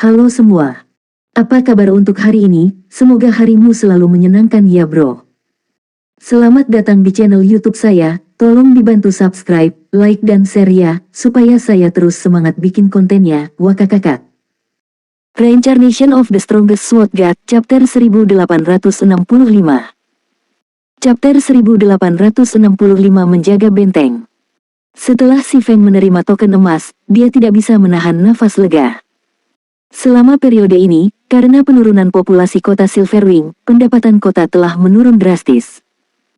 Halo semua. Apa kabar untuk hari ini? Semoga harimu selalu menyenangkan ya bro. Selamat datang di channel YouTube saya. Tolong dibantu subscribe, like dan share ya, supaya saya terus semangat bikin kontennya. Wakakakak. Reincarnation of the Strongest Sword God, Chapter 1865. Chapter 1865 Menjaga Benteng. Setelah Si Feng menerima token emas, dia tidak bisa menahan nafas lega. Selama periode ini, karena penurunan populasi kota Silverwing, pendapatan kota telah menurun drastis.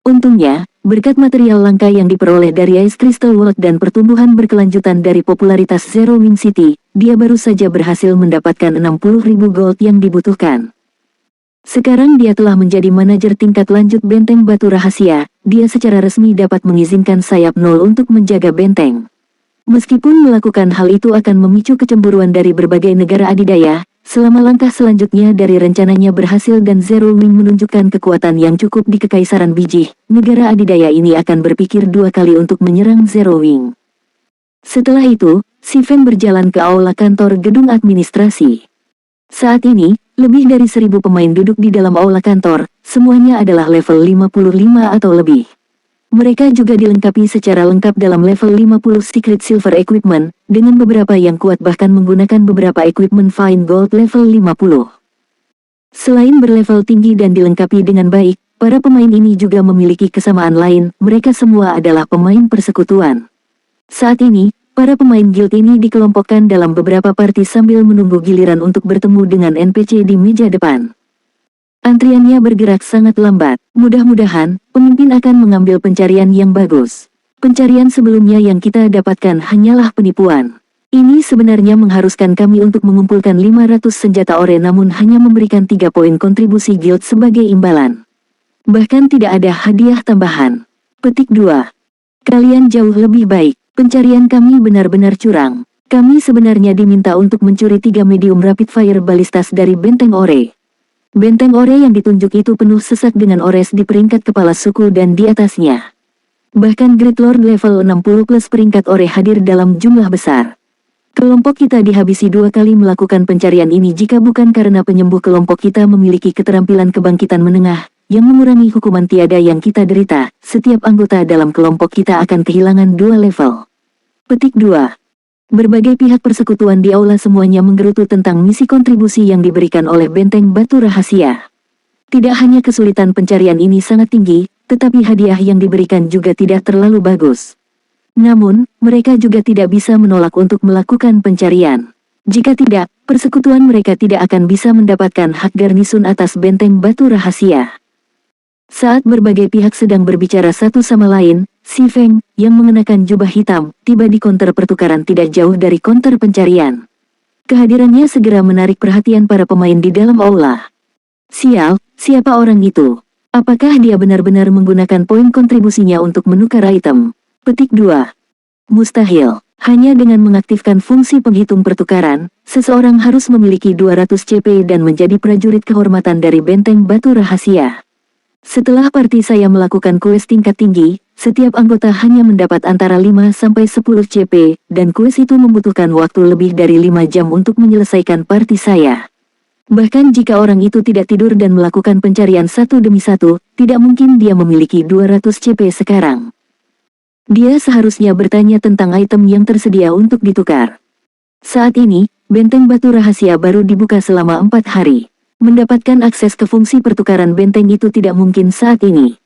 Untungnya, berkat material langka yang diperoleh dari Ice Crystal World dan pertumbuhan berkelanjutan dari popularitas Zero Wing City, dia baru saja berhasil mendapatkan 60.000 gold yang dibutuhkan. Sekarang dia telah menjadi manajer tingkat lanjut benteng batu rahasia, dia secara resmi dapat mengizinkan sayap nol untuk menjaga benteng. Meskipun melakukan hal itu akan memicu kecemburuan dari berbagai negara adidaya, selama langkah selanjutnya dari rencananya berhasil dan Zero Wing menunjukkan kekuatan yang cukup di Kekaisaran Bijih, negara adidaya ini akan berpikir dua kali untuk menyerang Zero Wing. Setelah itu, Si Feng berjalan ke aula kantor gedung administrasi. Saat ini, lebih dari 1.000 pemain duduk di dalam aula kantor, semuanya adalah level 55 atau lebih. Mereka juga dilengkapi secara lengkap dalam level 50 Secret Silver Equipment, dengan beberapa yang kuat bahkan menggunakan beberapa equipment Fine Gold level 50. Selain berlevel tinggi dan dilengkapi dengan baik, para pemain ini juga memiliki kesamaan lain, mereka semua adalah pemain persekutuan. Saat ini, para pemain guild ini dikelompokkan dalam beberapa party sambil menunggu giliran untuk bertemu dengan NPC di meja depan. Antriannya bergerak sangat lambat, mudah-mudahan, pemimpin akan mengambil pencarian yang bagus. Pencarian sebelumnya yang kita dapatkan hanyalah penipuan. Ini sebenarnya mengharuskan kami untuk mengumpulkan 500 senjata ore namun hanya memberikan 3 poin kontribusi guild sebagai imbalan. Bahkan tidak ada hadiah tambahan. Petik 2. Kalian jauh lebih baik. Pencarian kami benar-benar curang. Kami sebenarnya diminta untuk mencuri 3 medium rapid fire balistas dari Benteng Ore. Benteng Ore yang ditunjuk itu penuh sesak dengan ores di peringkat kepala suku dan di atasnya. Bahkan Great Lord level 60 plus peringkat Ore hadir dalam jumlah besar. Kelompok kita dihabisi 2 kali melakukan pencarian ini jika bukan karena penyembuh kelompok kita memiliki keterampilan kebangkitan menengah, yang mengurangi hukuman tiada yang kita derita, setiap anggota dalam kelompok kita akan kehilangan 2 level. Petik 2. Berbagai pihak persekutuan di aula semuanya menggerutu tentang misi kontribusi yang diberikan oleh Benteng Batu Rahasia. Tidak hanya kesulitan pencarian ini sangat tinggi, tetapi hadiah yang diberikan juga tidak terlalu bagus. Namun, mereka juga tidak bisa menolak untuk melakukan pencarian. Jika tidak, persekutuan mereka tidak akan bisa mendapatkan hak garnisun atas Benteng Batu Rahasia. Saat berbagai pihak sedang berbicara satu sama lain, Si Feng, yang mengenakan jubah hitam, tiba di konter pertukaran tidak jauh dari konter pencarian. Kehadirannya segera menarik perhatian para pemain di dalam aula. Sial, siapa orang itu? Apakah dia benar-benar menggunakan poin kontribusinya untuk menukar item? Petik 2. Mustahil. Hanya dengan mengaktifkan fungsi penghitung pertukaran, seseorang harus memiliki 200 CP dan menjadi prajurit kehormatan dari Benteng Batu Rahasia. Setelah party saya melakukan quest tingkat tinggi, setiap anggota hanya mendapat antara 5-10 CP, dan quest itu membutuhkan waktu lebih dari 5 jam untuk menyelesaikan party saya. Bahkan jika orang itu tidak tidur dan melakukan pencarian satu demi satu, tidak mungkin dia memiliki 200 CP sekarang. Dia seharusnya bertanya tentang item yang tersedia untuk ditukar. Saat ini, Benteng Batu Rahasia baru dibuka selama 4 hari. Mendapatkan akses ke fungsi pertukaran benteng itu tidak mungkin saat ini.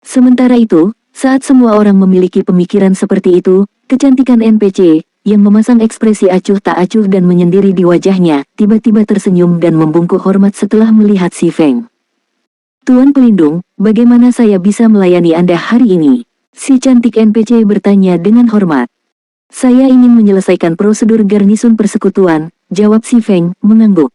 Sementara itu, saat semua orang memiliki pemikiran seperti itu, kecantikan NPC, yang memasang ekspresi acuh tak acuh dan menyendiri di wajahnya, tiba-tiba tersenyum dan membungkuk hormat setelah melihat Si Feng. Tuan Pelindung, bagaimana saya bisa melayani Anda hari ini? Si cantik NPC bertanya dengan hormat. Saya ingin menyelesaikan prosedur garnisun persekutuan, jawab Si Feng, mengangguk.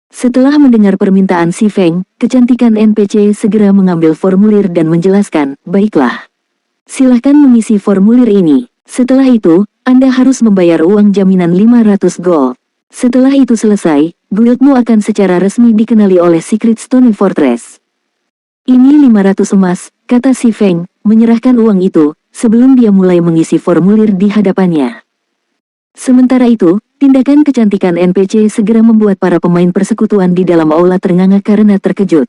Setelah mendengar permintaan Si Feng, kecantikan NPC segera mengambil formulir dan menjelaskan, baiklah. Silahkan mengisi formulir ini. Setelah itu, Anda harus membayar uang jaminan 500 gold. Setelah itu selesai, guildmu akan secara resmi dikenali oleh Secret Stone Fortress. Ini 500 emas, kata Si Feng, menyerahkan uang itu, sebelum dia mulai mengisi formulir di hadapannya. Sementara itu, Tindakan kecantikan NPC segera membuat para pemain persekutuan di dalam aula ternganga karena terkejut.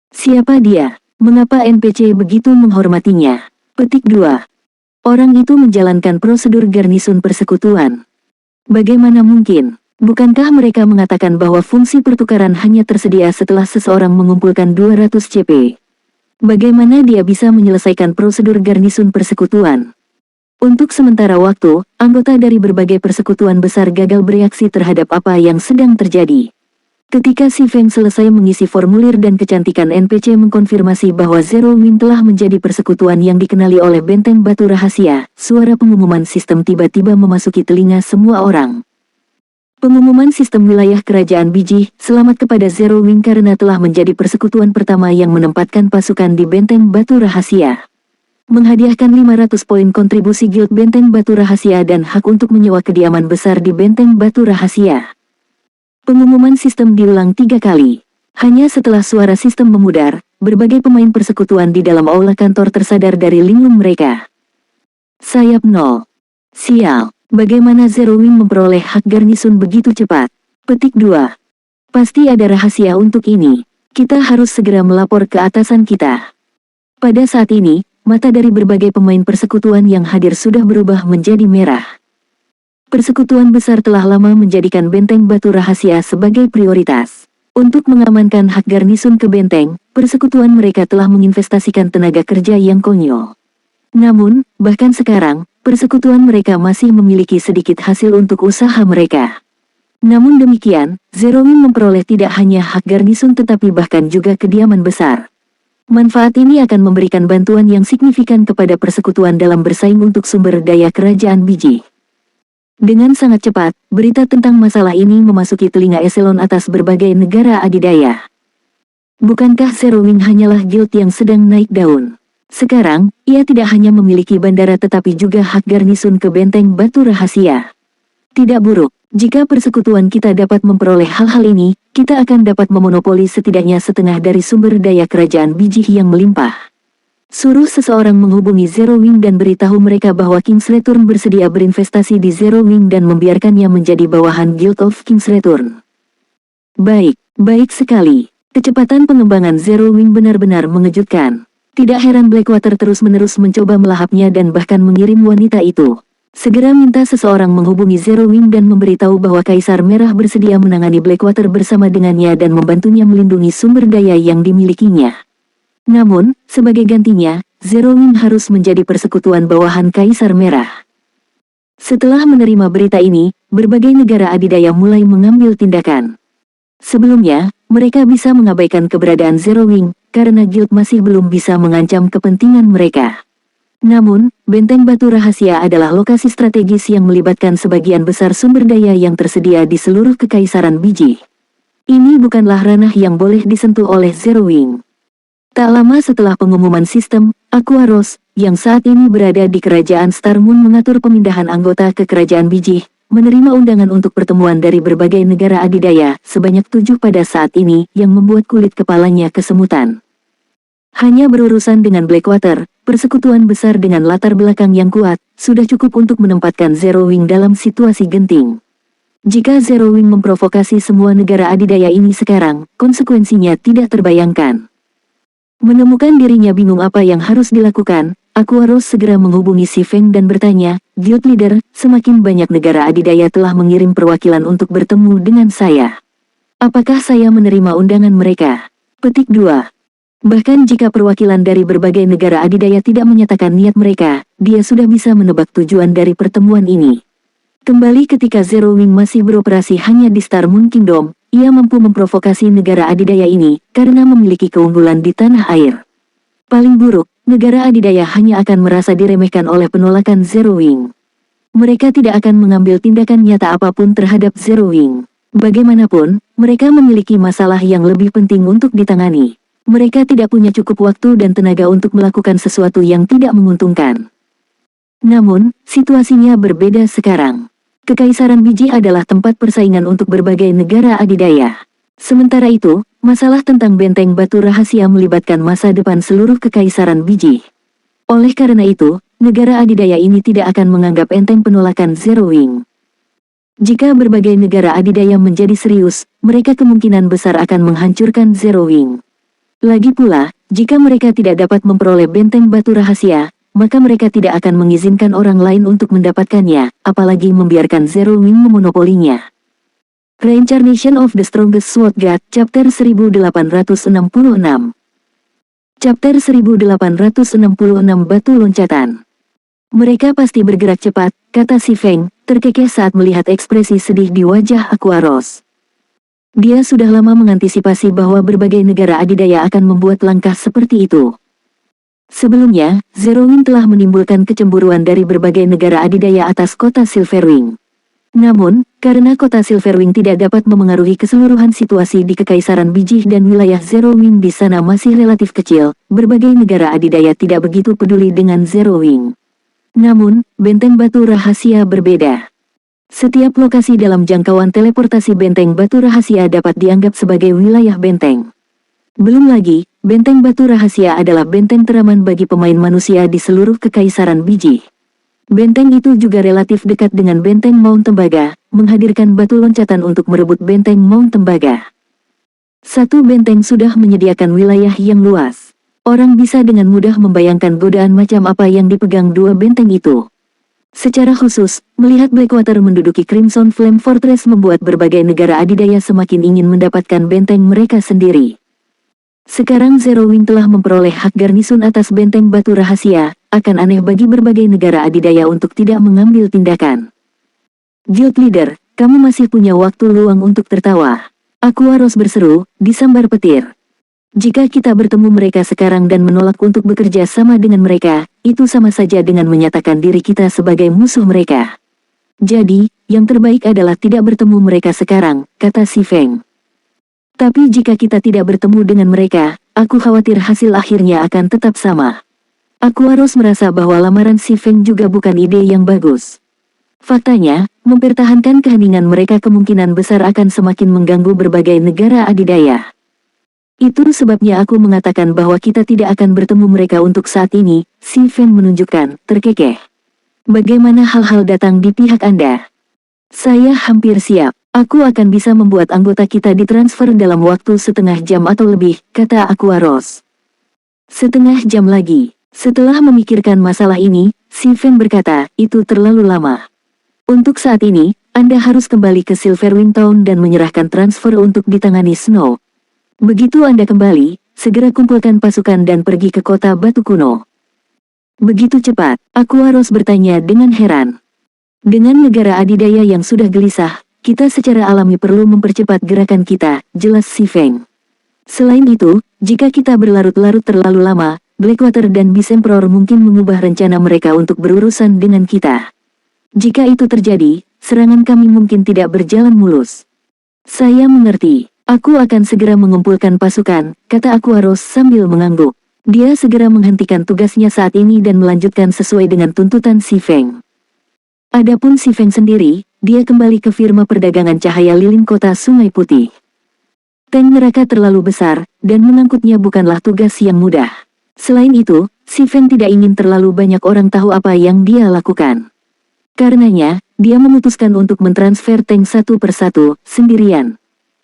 Siapa dia? Mengapa NPC begitu menghormatinya? Petik 2. Orang itu menjalankan prosedur garnisun persekutuan. Bagaimana mungkin? Bukankah mereka mengatakan bahwa fungsi pertukaran hanya tersedia setelah seseorang mengumpulkan 200 CP? Bagaimana dia bisa menyelesaikan prosedur garnisun persekutuan? Untuk sementara waktu, anggota dari berbagai persekutuan besar gagal bereaksi terhadap apa yang sedang terjadi. Ketika Si Feng selesai mengisi formulir dan kecantikan NPC mengkonfirmasi bahwa Zero Wing telah menjadi persekutuan yang dikenali oleh Benteng Batu Rahasia, suara pengumuman sistem tiba-tiba memasuki telinga semua orang. Pengumuman sistem wilayah kerajaan biji, selamat kepada Zero Wing karena telah menjadi persekutuan pertama yang menempatkan pasukan di Benteng Batu Rahasia. Menghadiahkan 500 poin kontribusi Guild Benteng Batu Rahasia dan hak untuk menyewa kediaman besar di Benteng Batu Rahasia. Pengumuman sistem diulang 3 kali. Hanya setelah suara sistem memudar, berbagai pemain persekutuan di dalam aula kantor tersadar dari linglung mereka. Sayap 0. Sial, bagaimana Zero Wing memperoleh hak garnisun begitu cepat? Petik 2. Pasti ada rahasia untuk ini. Kita harus segera melapor ke atasan kita. Pada saat ini, mata dari berbagai pemain persekutuan yang hadir sudah berubah menjadi merah. Persekutuan besar telah lama menjadikan Benteng Batu Rahasia sebagai prioritas. Untuk mengamankan hak garnisun ke benteng, persekutuan mereka telah menginvestasikan tenaga kerja yang konyol. Namun, bahkan sekarang, persekutuan mereka masih memiliki sedikit hasil untuk usaha mereka. Namun demikian, Zero Wing memperoleh tidak hanya hak garnisun tetapi bahkan juga kediaman besar. Manfaat ini akan memberikan bantuan yang signifikan kepada persekutuan dalam bersaing untuk sumber daya kerajaan biji. Dengan sangat cepat, berita tentang masalah ini memasuki telinga eselon atas berbagai negara adidaya. Bukankah Zero Wing hanyalah guild yang sedang naik daun? Sekarang, ia tidak hanya memiliki bandara tetapi juga hak garnisun ke Benteng Batu Rahasia. Tidak buruk, jika persekutuan kita dapat memperoleh hal-hal ini, kita akan dapat memonopoli setidaknya setengah dari sumber daya kerajaan biji yang melimpah. Suruh seseorang menghubungi Zero Wing dan beritahu mereka bahwa King's Return bersedia berinvestasi di Zero Wing dan membiarkannya menjadi bawahan Guild of King's Return. Baik, baik sekali. Kecepatan pengembangan Zero Wing benar-benar mengejutkan. Tidak heran Blackwater terus-menerus mencoba melahapnya dan bahkan mengirim wanita itu. Segera minta seseorang menghubungi Zero Wing dan memberitahu bahwa Kaisar Merah bersedia menangani Blackwater bersama dengannya dan membantunya melindungi sumber daya yang dimilikinya. Namun, sebagai gantinya, Zero Wing harus menjadi persekutuan bawahan Kaisar Merah. Setelah menerima berita ini, berbagai negara adidaya mulai mengambil tindakan. Sebelumnya, mereka bisa mengabaikan keberadaan Zero Wing, karena guild masih belum bisa mengancam kepentingan mereka. Namun, Benteng Batu Rahasia adalah lokasi strategis yang melibatkan sebagian besar sumber daya yang tersedia di seluruh kekaisaran biji. Ini bukanlah ranah yang boleh disentuh oleh Zero Wing. Tak lama setelah pengumuman sistem, Aquaros, yang saat ini berada di kerajaan Star Moon mengatur pemindahan anggota ke kerajaan biji, menerima undangan untuk pertemuan dari berbagai negara adidaya, sebanyak 7 pada saat ini, yang membuat kulit kepalanya kesemutan. Hanya berurusan dengan Blackwater, persekutuan besar dengan latar belakang yang kuat, sudah cukup untuk menempatkan Zero Wing dalam situasi genting. Jika Zero Wing memprovokasi semua negara adidaya ini sekarang, konsekuensinya tidak terbayangkan. Menemukan dirinya bingung apa yang harus dilakukan, Aquaros segera menghubungi Si Feng dan bertanya, Guild Leader, semakin banyak negara adidaya telah mengirim perwakilan untuk bertemu dengan saya. Apakah saya menerima undangan mereka? Petik 2. Bahkan jika perwakilan dari berbagai negara adidaya tidak menyatakan niat mereka, dia sudah bisa menebak tujuan dari pertemuan ini. Kembali ketika Zero Wing masih beroperasi hanya di Star Moon Kingdom, ia mampu memprovokasi negara adidaya ini, karena memiliki keunggulan di tanah air. Paling buruk, negara adidaya hanya akan merasa diremehkan oleh penolakan Zero Wing. Mereka tidak akan mengambil tindakan nyata apapun terhadap Zero Wing. Bagaimanapun, mereka memiliki masalah yang lebih penting untuk ditangani. Mereka tidak punya cukup waktu dan tenaga untuk melakukan sesuatu yang tidak menguntungkan. Namun, situasinya berbeda sekarang. Kekaisaran biji adalah tempat persaingan untuk berbagai negara adidaya. Sementara itu, masalah tentang Benteng Batu Rahasia melibatkan masa depan seluruh kekaisaran biji. Oleh karena itu, negara adidaya ini tidak akan menganggap enteng penolakan Zero Wing. Jika berbagai negara adidaya menjadi serius, mereka kemungkinan besar akan menghancurkan Zero Wing. Lagi pula, jika mereka tidak dapat memperoleh benteng batu rahasia, maka mereka tidak akan mengizinkan orang lain untuk mendapatkannya, apalagi membiarkan Zero Wing memonopolinya. Reincarnation of the Strongest Sword God, Chapter 1866. Chapter 1866 Batu Loncatan. Mereka pasti bergerak cepat, kata si Feng, terkekeh saat melihat ekspresi sedih di wajah Aquaros. Dia sudah lama mengantisipasi bahwa berbagai negara adidaya akan membuat langkah seperti itu. Sebelumnya, Zerowing telah menimbulkan kecemburuan dari berbagai negara adidaya atas kota Silverwing. Namun, karena kota Silverwing tidak dapat memengaruhi keseluruhan situasi di Kekaisaran Biji dan wilayah Zerowing di sana masih relatif kecil, berbagai negara adidaya tidak begitu peduli dengan Zerowing. Namun, benteng batu rahasia berbeda. Setiap lokasi dalam jangkauan teleportasi benteng batu rahasia dapat dianggap sebagai wilayah benteng. Belum lagi, benteng batu rahasia adalah benteng teraman bagi pemain manusia di seluruh Kekaisaran Biji. Benteng itu juga relatif dekat dengan benteng Mount Tembaga, menghadirkan batu loncatan untuk merebut benteng Mount Tembaga. Satu benteng sudah menyediakan wilayah yang luas. Orang bisa dengan mudah membayangkan godaan macam apa yang dipegang dua benteng itu. Secara khusus, melihat Blackwater menduduki Crimson Flame Fortress membuat berbagai negara adidaya semakin ingin mendapatkan benteng mereka sendiri. Sekarang Zerowing telah memperoleh hak garnisun atas benteng batu rahasia, akan aneh bagi berbagai negara adidaya untuk tidak mengambil tindakan. Guild Leader, kamu masih punya waktu luang untuk tertawa. Aquaros berseru, disambar petir. Jika kita bertemu mereka sekarang dan menolak untuk bekerja sama dengan mereka, itu sama saja dengan menyatakan diri kita sebagai musuh mereka. Jadi, yang terbaik adalah tidak bertemu mereka sekarang, kata si Feng. Tapi jika kita tidak bertemu dengan mereka, aku khawatir hasil akhirnya akan tetap sama. Aquaros merasa bahwa lamaran si Feng juga bukan ide yang bagus. Faktanya, mempertahankan keheningan mereka kemungkinan besar akan semakin mengganggu berbagai negara adidaya. Itu sebabnya aku mengatakan bahwa kita tidak akan bertemu mereka untuk saat ini, si Feng menunjukkan, terkekeh. Bagaimana hal-hal datang di pihak Anda? Saya hampir siap. Aku akan bisa membuat anggota kita ditransfer dalam waktu setengah jam atau lebih, kata Aquaros. Setengah jam lagi. Setelah memikirkan masalah ini, si Feng berkata, itu terlalu lama. Untuk saat ini, Anda harus kembali ke Silverwing Town dan menyerahkan transfer untuk ditangani Snow. Begitu Anda kembali, segera kumpulkan pasukan dan pergi ke kota Batu Kuno. Begitu cepat, Aquaros bertanya dengan heran. Dengan negara adidaya yang sudah gelisah, kita secara alami perlu mempercepat gerakan kita, jelas si Feng. Selain itu, jika kita berlarut-larut terlalu lama, Blackwater dan Beast Emperor mungkin mengubah rencana mereka untuk berurusan dengan kita. Jika itu terjadi, serangan kami mungkin tidak berjalan mulus. Saya mengerti. Aku akan segera mengumpulkan pasukan, kata Aquaros sambil mengangguk. Dia segera menghentikan tugasnya saat ini dan melanjutkan sesuai dengan tuntutan si Feng. Adapun si Feng sendiri, dia kembali ke firma perdagangan cahaya lilin kota Sungai Putih. Tank neraka terlalu besar, dan mengangkutnya bukanlah tugas yang mudah. Selain itu, si Feng tidak ingin terlalu banyak orang tahu apa yang dia lakukan. Karenanya, dia memutuskan untuk mentransfer tank satu persatu, sendirian.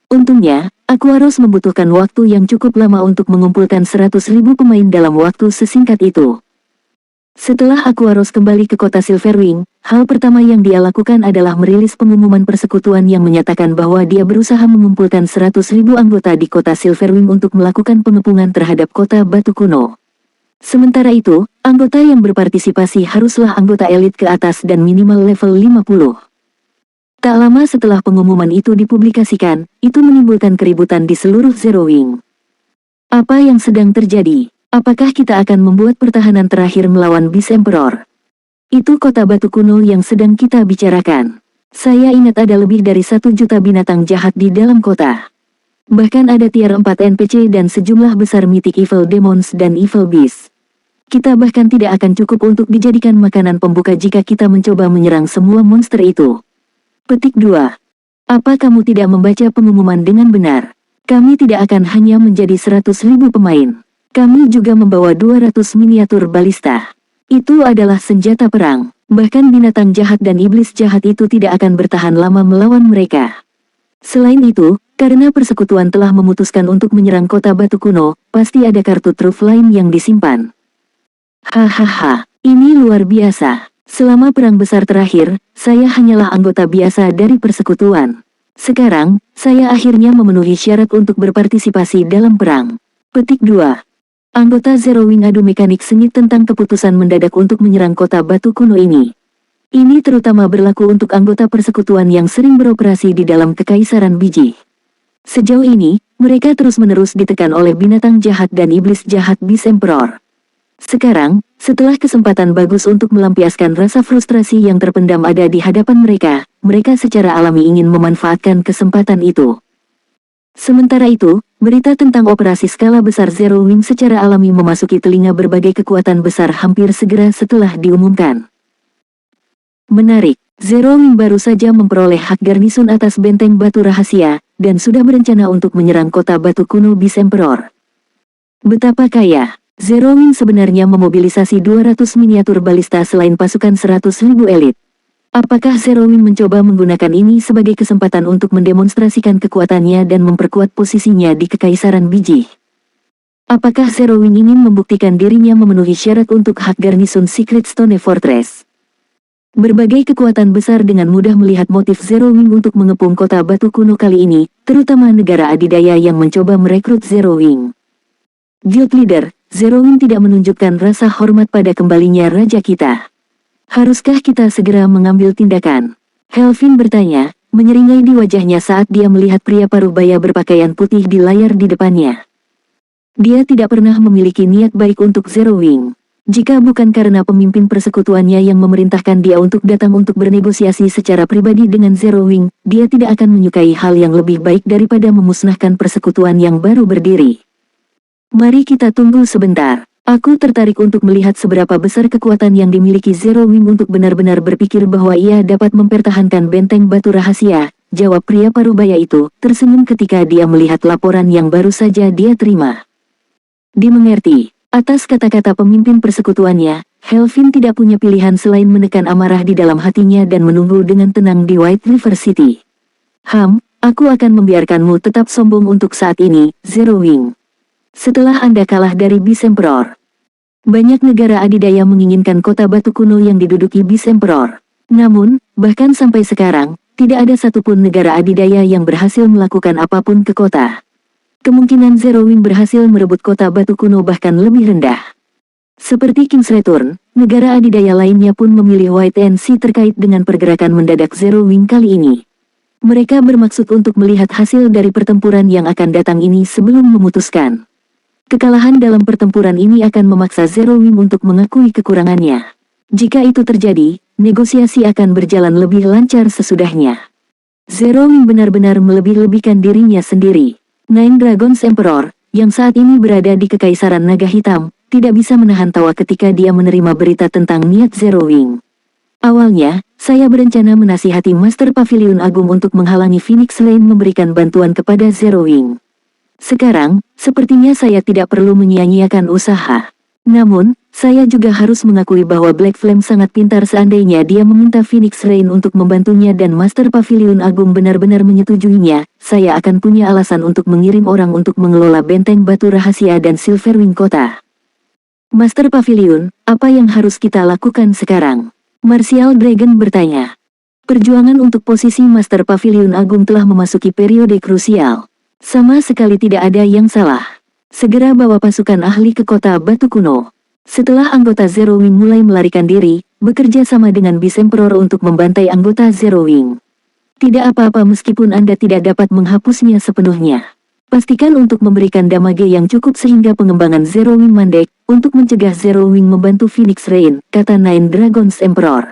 Untungnya, Aquaros membutuhkan waktu yang cukup lama untuk mengumpulkan 100.000 pemain dalam waktu sesingkat itu. Setelah Aquaros kembali ke kota Silverwing, hal pertama yang dia lakukan adalah merilis pengumuman persekutuan yang menyatakan bahwa dia berusaha mengumpulkan 100.000 anggota di kota Silverwing untuk melakukan pengepungan terhadap kota Batu Kuno. Sementara itu, anggota yang berpartisipasi haruslah anggota elit ke atas dan minimal level 50. Tak lama setelah pengumuman itu dipublikasikan, itu menimbulkan keributan di seluruh Zerowing. Apa yang sedang terjadi? Apakah kita akan membuat pertahanan terakhir melawan Beast Emperor? Itu kota Batu Kuno yang sedang kita bicarakan. Saya ingat ada lebih dari 1 juta binatang jahat di dalam kota. Bahkan ada tier 4 NPC dan sejumlah besar mythic evil demons dan evil beasts. Kita bahkan tidak akan cukup untuk dijadikan makanan pembuka jika kita mencoba menyerang semua monster itu. Petik 2. Apa kamu tidak membaca pengumuman dengan benar? Kami tidak akan hanya menjadi 100.000 pemain. Kami juga membawa 200 miniatur balista. Itu adalah senjata perang. Bahkan binatang jahat dan iblis jahat itu tidak akan bertahan lama melawan mereka. Selain itu, karena persekutuan telah memutuskan untuk menyerang kota batu kuno, pasti ada kartu truf lain yang disimpan. Hahaha, ini luar biasa. Selama perang besar terakhir, saya hanyalah anggota biasa dari persekutuan. Sekarang, saya akhirnya memenuhi syarat untuk berpartisipasi dalam perang. Petik 2. Anggota Zero Wing adu mekanik sengit tentang keputusan mendadak untuk menyerang kota batu kuno ini. Ini terutama berlaku untuk anggota persekutuan yang sering beroperasi di dalam kekaisaran biji. Sejauh ini, mereka terus-menerus ditekan oleh binatang jahat dan iblis jahat Beast Emperor. Sekarang, setelah kesempatan bagus untuk melampiaskan rasa frustrasi yang terpendam ada di hadapan mereka, mereka secara alami ingin memanfaatkan kesempatan itu. Sementara itu, berita tentang operasi skala besar Zero Wing secara alami memasuki telinga berbagai kekuatan besar hampir segera setelah diumumkan. Menarik, Zero Wing baru saja memperoleh hak garnisun atas benteng batu rahasia, dan sudah berencana untuk menyerang kota batu kuno Beast Emperor. Betapa kaya, Zero Wing sebenarnya memobilisasi 200 miniatur balista selain pasukan 100.000 elit. Apakah Zero Wing mencoba menggunakan ini sebagai kesempatan untuk mendemonstrasikan kekuatannya dan memperkuat posisinya di Kekaisaran Biji? Apakah Zero Wing ingin membuktikan dirinya memenuhi syarat untuk hak garnison Secret Stone Fortress? Berbagai kekuatan besar dengan mudah melihat motif Zero Wing untuk mengepung kota batu kuno kali ini, terutama negara adidaya yang mencoba merekrut Zero Wing. Guild Leader, Zero Wing tidak menunjukkan rasa hormat pada kembalinya raja kita. Haruskah kita segera mengambil tindakan? Helvin bertanya, menyeringai di wajahnya saat dia melihat pria parubaya berpakaian putih di layar di depannya. Dia tidak pernah memiliki niat baik untuk Zero Wing. Jika bukan karena pemimpin persekutuannya yang memerintahkan dia untuk datang untuk bernegosiasi secara pribadi dengan Zero Wing, dia tidak akan menyukai hal yang lebih baik daripada memusnahkan persekutuan yang baru berdiri. Mari kita tunggu sebentar. Aku tertarik untuk melihat seberapa besar kekuatan yang dimiliki Zero Wing untuk benar-benar berpikir bahwa ia dapat mempertahankan benteng batu rahasia, jawab pria parubaya itu, tersenyum ketika dia melihat laporan yang baru saja dia terima. Dimengerti, atas kata-kata pemimpin persekutuannya, Helvin tidak punya pilihan selain menekan amarah di dalam hatinya dan menunggu dengan tenang di White River City. Aku akan membiarkanmu tetap sombong untuk saat ini, Zero Wing. Setelah Anda kalah dari Beast Emperor. Banyak negara adidaya menginginkan kota batu kuno yang diduduki Beast Emperor. Namun, bahkan sampai sekarang, tidak ada satupun negara adidaya yang berhasil melakukan apapun ke kota. Kemungkinan Zero Wing berhasil merebut kota batu kuno bahkan lebih rendah. Seperti King's Return, negara adidaya lainnya pun memilih White NC terkait dengan pergerakan mendadak Zero Wing kali ini. Mereka bermaksud untuk melihat hasil dari pertempuran yang akan datang ini sebelum memutuskan. Kekalahan dalam pertempuran ini akan memaksa Zero Wing untuk mengakui kekurangannya. Jika itu terjadi, negosiasi akan berjalan lebih lancar sesudahnya. Zero Wing benar-benar melebih-lebihkan dirinya sendiri. Nine Dragons Emperor, yang saat ini berada di Kekaisaran Naga Hitam, tidak bisa menahan tawa ketika dia menerima berita tentang niat Zero Wing. Awalnya, saya berencana menasihati Master Pavilion Agung untuk menghalangi Phoenix Lane memberikan bantuan kepada Zero Wing. Sekarang, sepertinya saya tidak perlu menyia-nyiakan usaha. Namun, saya juga harus mengakui bahwa Black Flame sangat pintar seandainya dia meminta Phoenix Rain untuk membantunya dan Master Pavilion Agung benar-benar menyetujuinya, saya akan punya alasan untuk mengirim orang untuk mengelola benteng batu rahasia dan Silverwing Kota. Master Pavilion, apa yang harus kita lakukan sekarang? Martial Dragon bertanya. Perjuangan untuk posisi Master Pavilion Agung telah memasuki periode krusial. Sama sekali tidak ada yang salah. Segera bawa pasukan ahli ke kota batu kuno. Setelah anggota Zero Wing mulai melarikan diri, bekerja sama dengan Beast Emperor untuk membantai anggota Zero Wing. Tidak apa-apa meskipun Anda tidak dapat menghapusnya sepenuhnya. Pastikan untuk memberikan damage yang cukup sehingga pengembangan Zero Wing mandek, untuk mencegah Zero Wing membantu Phoenix Rain, kata Nine Dragons Emperor.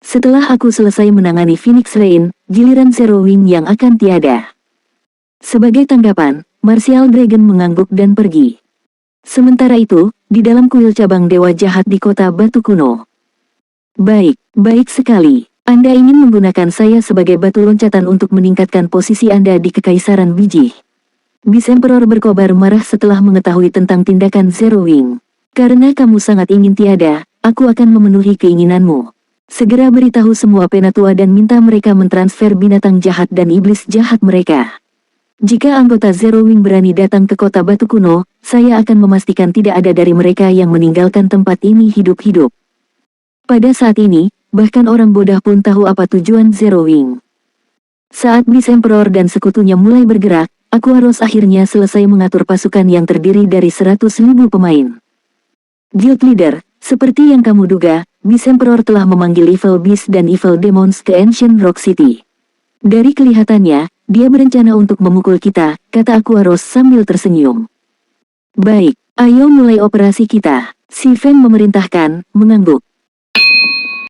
Setelah aku selesai menangani Phoenix Rain, giliran Zero Wing yang akan tiada. Sebagai tanggapan, Martial Dragon mengangguk dan pergi. Sementara itu, di dalam kuil cabang Dewa Jahat di kota batu kuno. Baik sekali. Anda ingin menggunakan saya sebagai batu loncatan untuk meningkatkan posisi Anda di Kekaisaran Biji. Beast Emperor berkobar marah setelah mengetahui tentang tindakan Zero Wing. Karena kamu sangat ingin tiada, aku akan memenuhi keinginanmu. Segera beritahu semua penatua dan minta mereka mentransfer binatang jahat dan iblis jahat mereka. Jika anggota Zero Wing berani datang ke kota batu kuno, saya akan memastikan tidak ada dari mereka yang meninggalkan tempat ini hidup-hidup. Pada saat ini, bahkan orang bodoh pun tahu apa tujuan Zero Wing. Saat Beast Emperor dan sekutunya mulai bergerak, Aquaros akhirnya selesai mengatur pasukan yang terdiri dari 100.000 pemain. Guild Leader, seperti yang kamu duga, Beast Emperor telah memanggil Evil Beast dan Evil Demons ke Ancient Rock City. Dari kelihatannya, dia berencana untuk memukul kita, kata Aquaros sambil tersenyum. Baik, ayo mulai operasi kita, si Feng memerintahkan, mengangguk.